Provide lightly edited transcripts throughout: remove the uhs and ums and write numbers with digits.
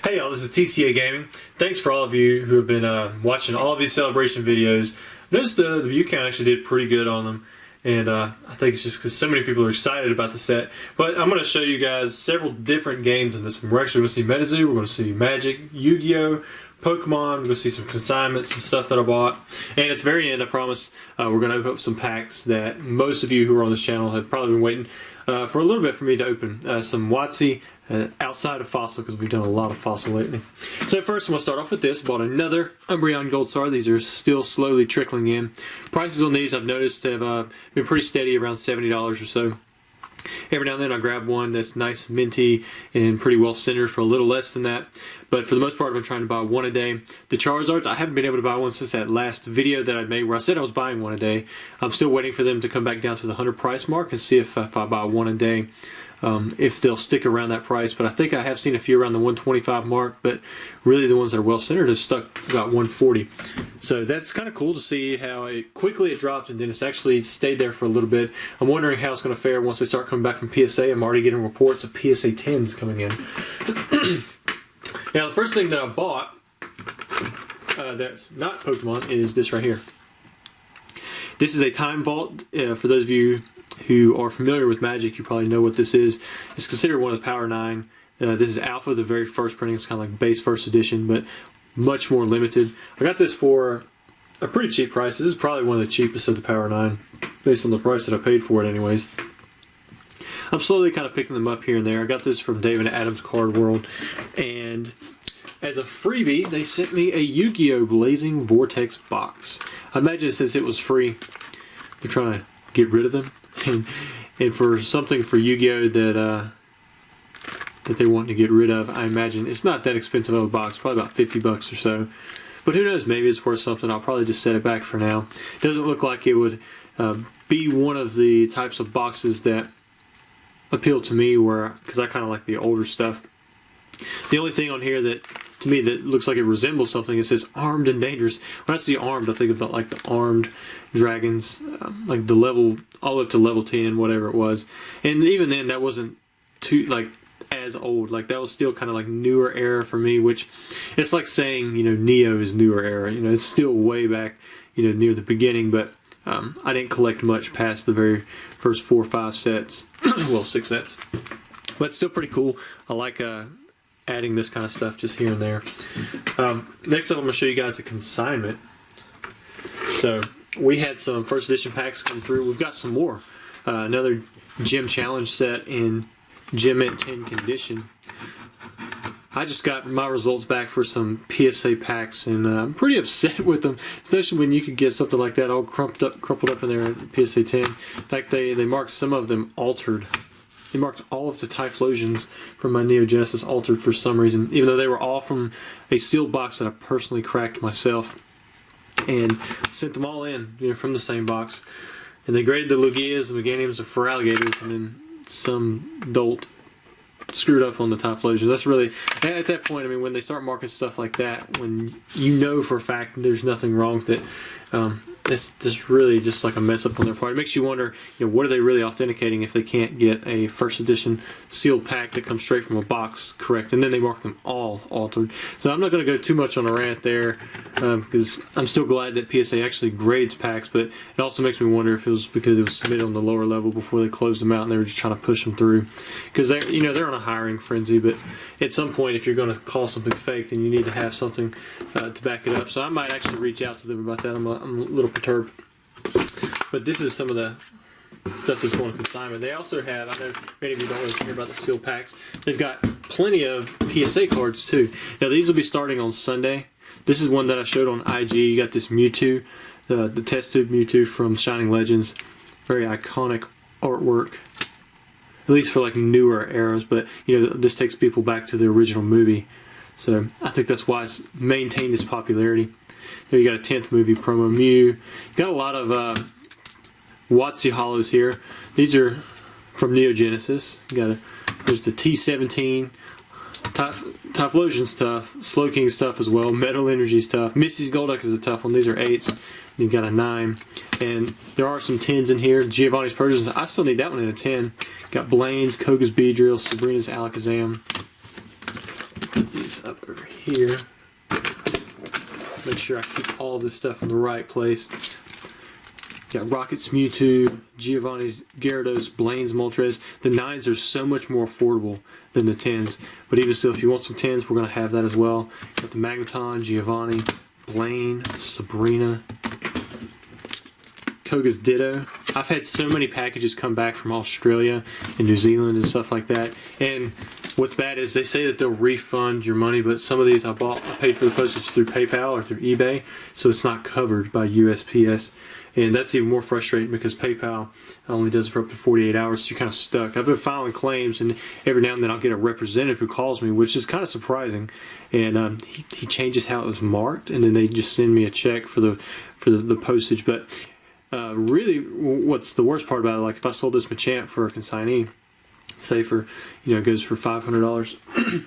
Hey y'all, this is TCA Gaming. Thanks for all of you who have been watching all of these celebration videos. Noticed the view count actually did pretty good on them, and I think it's just because so many people are excited about the set. But I'm going to show you guys several different games in this one. We're actually going to see Metazoo, we're going to see Magic, Yu-Gi-Oh!, Pokemon, we're going to see some Consignment, some stuff that I bought. And at the very end, I promise, we're going to open up some packs that most of you who are on this channel have probably been waiting for a little bit for me to open. Some WotC, outside of Fossil, because we've done a lot of Fossil lately. So first I'm going to start off with this. Bought another Umbreon Gold Star. These are still slowly trickling in. Prices on these I've noticed have been pretty steady, around $70 or so. Every now and then I grab one that's nice, minty, and pretty well centered for a little less than that. But for the most part, I've been trying to buy one a day. The Charizards, I haven't been able to buy one since that last video that I made where I said I was buying one a day. I'm still waiting for them to come back down to the 100 price mark and see if I buy one a day, if they'll stick around that price. But I think I have seen a few around the 125 mark, but really the ones that are well centered have stuck about 140. So that's kind of cool to see how it quickly dropped and then it's actually stayed there for a little bit. I'm wondering how it's going to fare once they start coming back from PSA. I'm already getting reports of PSA 10s coming in. Now the first thing that I bought that's not Pokemon is this right here. This is a Time Vault. For those of you who are familiar with Magic, you probably know what this is. It's considered one of the Power 9. This is Alpha, the very first printing. It's kind of like base first edition, but much more limited. I got this for a pretty cheap price. This is probably one of the cheapest of the Power 9, based on the price that I paid for it anyways. I'm slowly kind of picking them up here and there. I got this from David Adams Card World, and as a freebie, they sent me a Yu-Gi-Oh! Blazing Vortex box. I imagine since it was free, they're trying to get rid of them. And for something for Yu-Gi-Oh! That they want to get rid of, I imagine it's not that expensive of a box, probably about 50 bucks or so. But who knows, maybe it's worth something. I'll probably just set it back for now. It doesn't look like it would be one of the types of boxes that appeal to me, because I kind of like the older stuff. The only thing on here that to me that looks like it resembles something, it says armed and dangerous. When I see armed, I think of like the armed dragons, like the level all up to level 10, whatever it was. And even then, that wasn't too like as old. Like that was still kind of like newer era for me, which it's like saying, you know, Neo is newer era. You know, it's still way back, you know, near the beginning. But I didn't collect much past the very first 4 or 5 sets. Well, 6 sets. But still pretty cool. I like adding this kind of stuff just here and there. Next up, I'm going to show you guys a Consignment. So we had some first edition packs come through. We've got some more. Another Gym Challenge set in Gym Mint 10 condition. I just got my results back for some PSA packs, and I'm pretty upset with them, especially when you could get something like that all crumpled up in there at PSA 10. In fact, they marked some of them altered. They marked all of the Typhlosions from my Neo Genesis altered for some reason, even though they were all from a sealed box that I personally cracked myself. And sent them all in, you know, from the same box. And they graded the Lugias, the Meganiums, for alligators, and then some dolt screwed up on the Typhlosion. That's really, at that point, I mean, when they start marking stuff like that, when you know for a fact there's nothing wrong with it, it's really just like a mess up on their part. It makes you wonder, you know, what are they really authenticating if they can't get a first edition sealed pack that comes straight from a box correct, and then they mark them all altered. So I'm not going to go too much on a rant there, because I'm still glad that PSA actually grades packs, but it also makes me wonder if it was because it was submitted on the lower level before they closed them out and they were just trying to push them through. Because they're, you know, they're on a hiring frenzy, but at some point, if you're going to call something fake, then you need to have something to back it up. So I might actually reach out to them about that. I'm a little perturbed. But this is some of the stuff that's going to Consignment. They also have, I know many of you don't really care about the sealed packs, they've got plenty of PSA cards too. Now these will be starting on Sunday. This is one that I showed on IG. You got this Mewtwo, the test tube Mewtwo from Shining Legends. Very iconic artwork, at least for like newer eras, but you know, this takes people back to the original movie. So I think that's why it's maintained its popularity. There you got a 10th movie promo Mew. You got a lot of WotC hollows here. These are from Neo Genesis. There's the T17, Typhlosion's tough, Slowking's tough as well, Metal Energy's tough, Misty's Golduck is a tough one. These are 8s. You got a 9, and there are some 10s in here. Giovanni's Persians. I still need that one in a 10. Got Blaine's, Koga's Beedrill, Sabrina's Alakazam. put these up over here. Make sure I keep all this stuff in the right place. Got Rocket's Mewtwo, Giovanni's Gyarados, Blaine's Moltres. The 9s are so much more affordable than the 10s. But even still, if you want some 10s, we're going to have that as well. Got the Magneton, Giovanni, Blaine, Sabrina, Koga's Ditto. I've had so many packages come back from Australia and New Zealand and stuff like that. And what's bad is they say that they'll refund your money, but some of these I paid for the postage through PayPal or through eBay, so it's not covered by USPS. And that's even more frustrating because PayPal only does it for up to 48 hours, so you're kind of stuck. I've been filing claims, and every now and then I'll get a representative who calls me, which is kind of surprising. And he changes how it was marked, and then they just send me a check for the postage. But really, what's the worst part about it? Like if I sold this Machamp for a consignee, say for it goes for $500,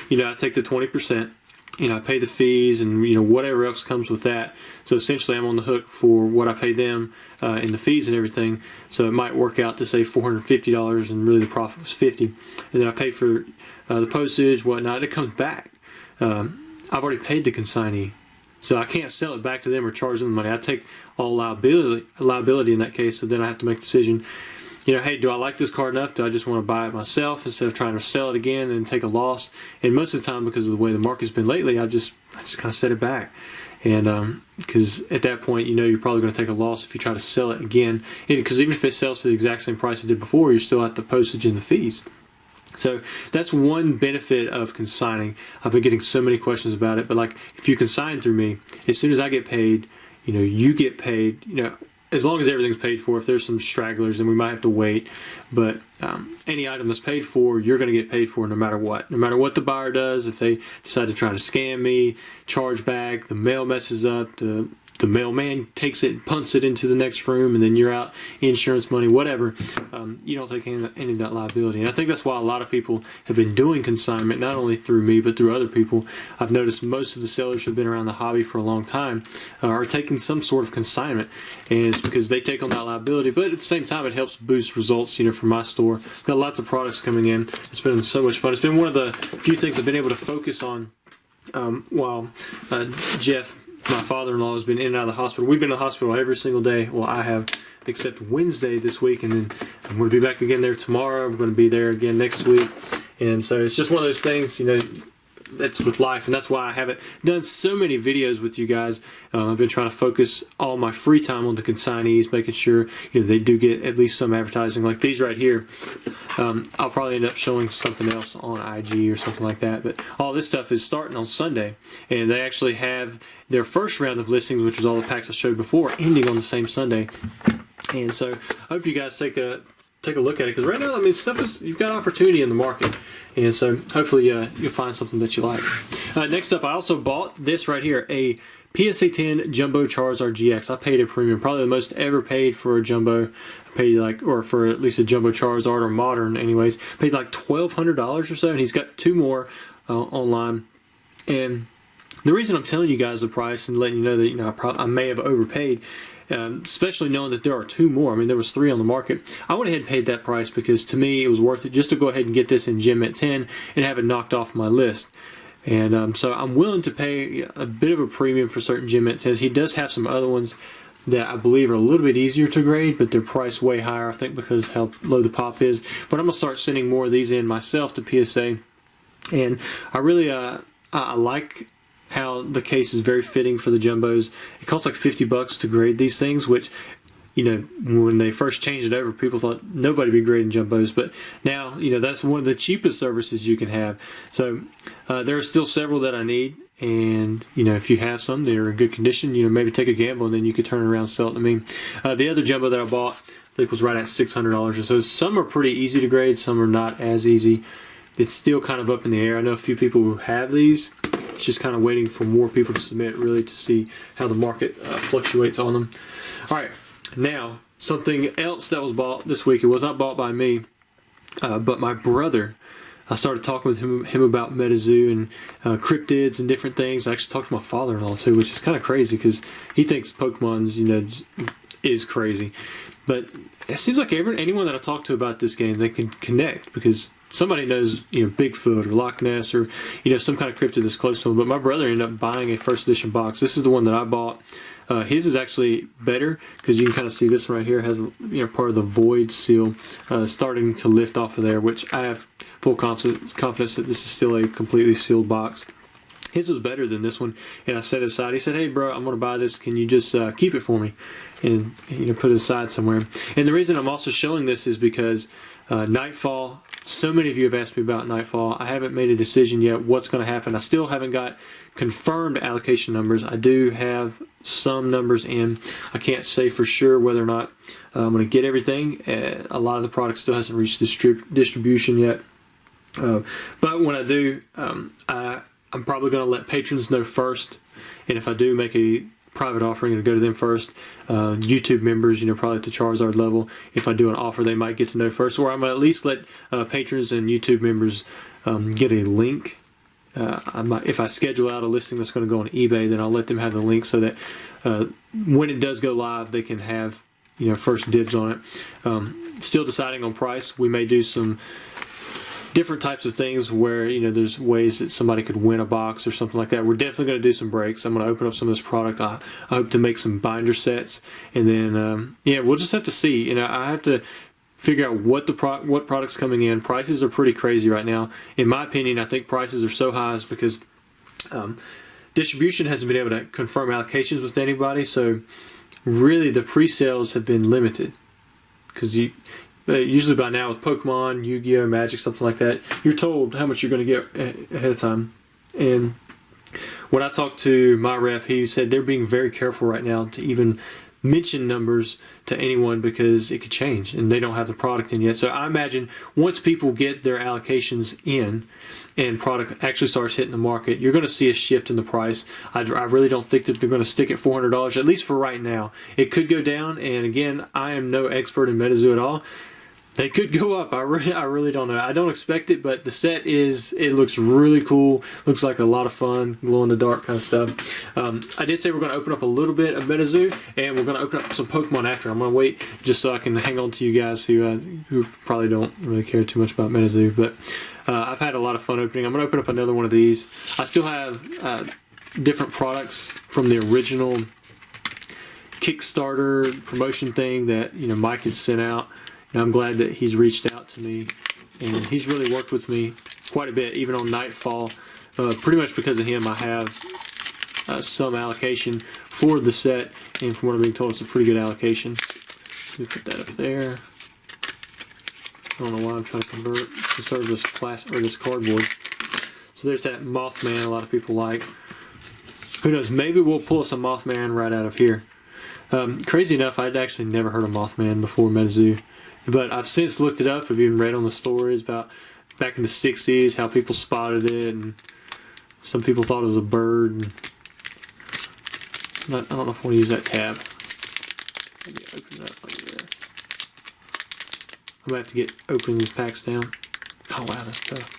I take the 20%. I pay the fees and whatever else comes with that. So essentially, I'm on the hook for what I pay them and the fees and everything. So it might work out to say $450, and really the profit was $50. And then I pay for the postage, whatnot. It comes back. I've already paid the consignee, so I can't sell it back to them or charge them the money. I take all liability in that case. So then I have to make a decision. Hey, do I like this card enough? Do I just want to buy it myself instead of trying to sell it again and take a loss? And most of the time, because of the way the market's been lately, I just kind of set it back. And because at that point, you're probably going to take a loss if you try to sell it again. Because even if it sells for the exact same price it did before, you're still at the postage and the fees. So that's one benefit of consigning. I've been getting so many questions about it. But like, if you consign through me, as soon as I get paid, you get paid. As long as everything's paid for. If there's some stragglers, then we might have to wait. But any item that's paid for, you're going to get paid for no matter what. No matter what the buyer does, if they decide to try to scam me, charge back, the mail messes up, the mailman takes it and punts it into the next room, and then you're out insurance money, whatever. You don't take any of that liability. And I think that's why a lot of people have been doing consignment, not only through me, but through other people. I've noticed most of the sellers who have been around the hobby for a long time are taking some sort of consignment, and it's because they take on that liability. But at the same time, it helps boost results, for my store. Got lots of products coming in. It's been so much fun. It's been one of the few things I've been able to focus on while Jeff, my father-in-law, has been in and out of the hospital. We've been in the hospital every single day. Well, I have, except Wednesday this week, and then I'm going to be back again there tomorrow. We're going to be there again next week. And so it's just one of those things, that's with life, and that's why I haven't done so many videos with you guys. I've been trying to focus all my free time on the consignees, making sure they do get at least some advertising, like these right here. I'll probably end up showing something else on IG or something like that, but all this stuff is starting on Sunday, and they actually have their first round of listings, which was all the packs I showed before, ending on the same Sunday. And so I hope you guys take a look at it, because right now, you've got opportunity in the market, and so hopefully you'll find something that you like. Next up, I also bought this right here, a PSA 10 Jumbo Charizard GX. I paid a premium, probably the most ever paid for a Jumbo. I paid or for at least a Jumbo Charizard, or modern anyways, paid like $1,200 or so, and he's got two more online. And the reason I'm telling you guys the price and letting you know that I may have overpaid, especially knowing that there are two more. There was 3 on the market. I went ahead and paid that price because to me it was worth it just to go ahead and get this in Gem at 10 and have it knocked off my list. And so I'm willing to pay a bit of a premium for certain Gem at 10s. He does have some other ones that I believe are a little bit easier to grade, but they're priced way higher, I think, because how low the pop is. But I'm going to start sending more of these in myself to PSA. And I really I like how the case is very fitting for the jumbos. It costs like $50 to grade these things, which, when they first changed it over, people thought nobody would be grading jumbos, but now, that's one of the cheapest services you can have. So there are still several that I need, and, if you have some that are in good condition, maybe take a gamble, and then you could turn around and sell it to me. The other jumbo that I bought, I think, was right at $600 or so. Some are pretty easy to grade, some are not as easy. It's still kind of up in the air. I know a few people who have these. It's just kind of waiting for more people to submit, really, to see how the market fluctuates on them. All right, now something else that was bought this week. It was not bought by me, but my brother. I started talking with him about Metazoo and cryptids and different things. I actually talked to my father-in-law too, which is kind of crazy because he thinks Pokemon's is crazy. But it seems like anyone that I talk to about this game, they can connect, because somebody knows, Bigfoot or Loch Ness or, some kind of cryptid that's close to them. But my brother ended up buying a first edition box. This is the one that I bought. His is actually better because you can kind of see this one right here has, part of the void seal starting to lift off of there, which I have full confidence that this is still a completely sealed box. His was better than this one, and I set it aside. He said, "Hey, bro, I'm going to buy this. Can you just keep it for me and put it aside somewhere?" And the reason I'm also showing this is because Nightfall. So many of you have asked me about Nightfall. I haven't made a decision yet what's going to happen. I still haven't got confirmed allocation numbers. I do have some numbers in. I can't say for sure whether or not I'm going to get everything. A lot of the product still hasn't reached distribution yet. But when I do, I'm probably going to let patrons know first. And if I do make a private offering, it'll go to them first. YouTube members, probably at the Charizard level, if I do an offer, they might get to know first. Or I'm going to at least let patrons and YouTube members get a link. If I schedule out a listing that's going to go on eBay, then I'll let them have the link so that when it does go live, they can have first dibs on it. Still deciding on price. We may do some different types of things where there's ways that somebody could win a box or something like that. We're definitely going to do some breaks. I'm going to open up some of this product. I hope to make some binder sets, and then we'll just have to see. I have to figure out what product's coming in. Prices are pretty crazy right now. In my opinion, I think prices are so high is because distribution hasn't been able to confirm allocations with anybody. So really, the pre-sales have been limited because usually by now with Pokemon, Yu-Gi-Oh, Magic, something like that, you're told how much you're going to get ahead of time. And when I talked to my rep, he said they're being very careful right now to even mention numbers to anyone because it could change and they don't have the product in yet. So I imagine once people get their allocations in and product actually starts hitting the market, you're going to see a shift in the price. I really don't think that they're going to stick at $400, at least for right now. It could go down, and again, I am no expert in Metazoo at all. They could go up. I really don't know. I don't expect it, but the set it looks really cool. Looks like a lot of fun, glow in the dark kind of stuff. I did say we're going to open up a little bit of Metazoo, and we're going to open up some Pokemon after. I'm going to wait just so I can hang on to you guys who probably don't really care too much about Metazoo. But I've had a lot of fun opening. I'm going to open up another one of these. I still have different products from the original Kickstarter promotion thing that Mike had sent out. And I'm glad that he's reached out to me, and he's really worked with me quite a bit, even on Nightfall. Pretty much because of him, I have some allocation for the set, and from what I'm being told, it's a pretty good allocation. Let me put that up there. I don't know why I'm trying to convert to serve this plastic or this cardboard. So there's that Mothman a lot of people like. Who knows? Maybe we'll pull us a Mothman right out of here. Crazy enough, I'd actually never heard of Mothman before Metazoo. But I've since looked it up. I've even read on the stories about back in the 60s, how people spotted it, and some people thought it was a bird. I don't know if I want to use that tab. Maybe open it up like this. I'm going to have to get opening these packs down. Oh wow, that's tough.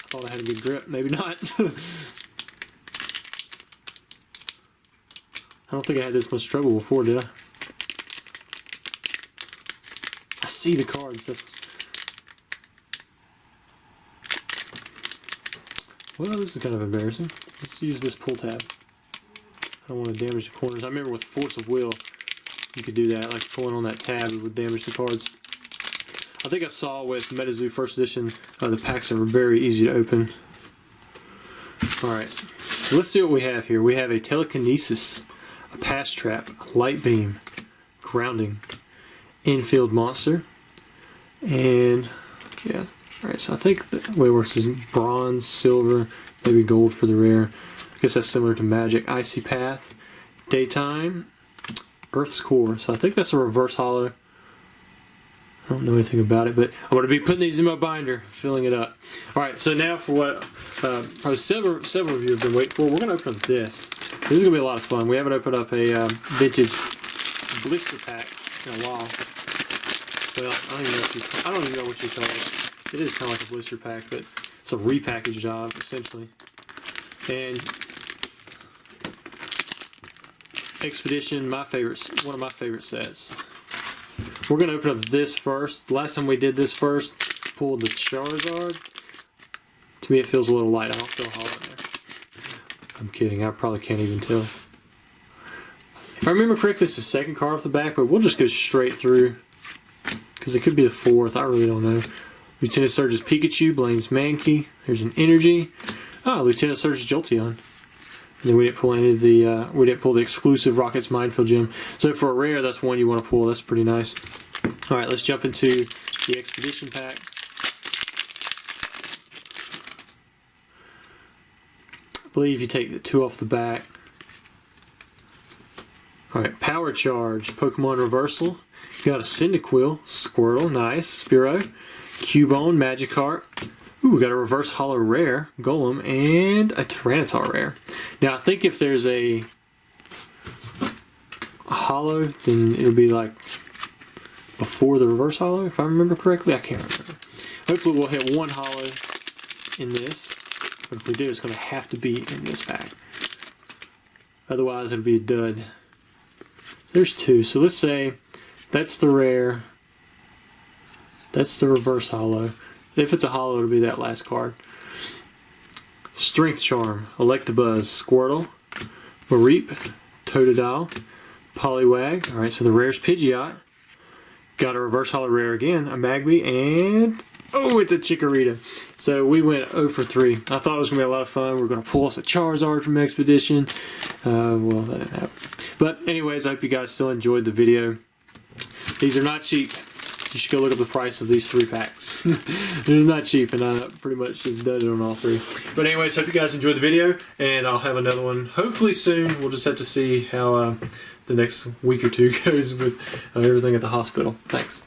I thought I had a good grip. Maybe not. I don't think I had this much trouble before, did I? I see the cards. Well, this is kind of embarrassing. Let's use this pull tab. I don't want to damage the corners. I remember with Force of Will, you could do that. Like pulling on that tab, it would damage the cards. I think I saw with Metazoo First Edition, the packs are very easy to open. Alright, so let's see what we have here. We have a Telekinesis, a Pass Trap, a Light Beam, Grounding, Infield Monster, and yeah, alright, so I think the way it works is bronze, silver, maybe gold for the rare. I guess that's similar to Magic. Icy Path, Daytime, Earth's Core. So I think that's a reverse holo. I don't know anything about it, but I'm going to be putting these in my binder, filling it up. Alright, so now for what probably several of you have been waiting for, we're going to open up this. This is going to be a lot of fun. We haven't opened up a vintage blister pack in a while. Well, I don't even know what you call it. It is kind of like a blister pack, but it's a repackaged job, essentially. And Expedition, one of my favorite sets. We're going to open up this first. Last time we did this first, pulled the Charizard. To me, it feels a little light. I don't feel hollow in there. I'm kidding. I probably can't even tell. If I remember correctly, it's the second card off the back, but we'll just go straight through because it could be the fourth. I really don't know. Lieutenant Surge's Pikachu, Blaine's Mankey. There's an Energy. Ah, Lieutenant Surge's Jolteon. And then we didn't pull any of the the exclusive Rockets Minefield Gem. So for a rare, that's one you want to pull. That's pretty nice. All right, let's jump into the Expedition pack. I believe you take the 2 off the back. All right, Power Charge, Pokemon Reversal. You got a Cyndaquil, Squirtle, nice, Spearow, Cubone, Magikarp. Ooh, we got a Reverse Hollow Rare, Golem, and a Tyranitar Rare. Now, I think if there's a Hollow, then it'll be like before the Reverse Hollow, if I remember correctly. I can't remember. Hopefully we'll hit one Hollow in this, but if we do, it's going to have to be in this pack. Otherwise, it'll be a dud. There's 2, so let's say that's the rare, that's the Reverse Hollow. If it's a Hollow, it'll be that last card. Strength Charm, Electabuzz, Squirtle, Mareep, Totodile, Poliwag. Alright, so the rare's Pidgeot. Got a Reverse Hollow Rare again, a Magby, and oh, it's a Chikorita. So we went 0 for 3. I thought it was going to be a lot of fun. We're going to pull us a Charizard from Expedition. Well, that didn't happen. But anyways, I hope you guys still enjoyed the video. These are not cheap. You should go look up the price of these 3 packs. It's not cheap, and I pretty much just did it on all 3. But anyways, hope you guys enjoyed the video, and I'll have another one hopefully soon. We'll just have to see how the next week or 2 goes with everything at the hospital. Thanks.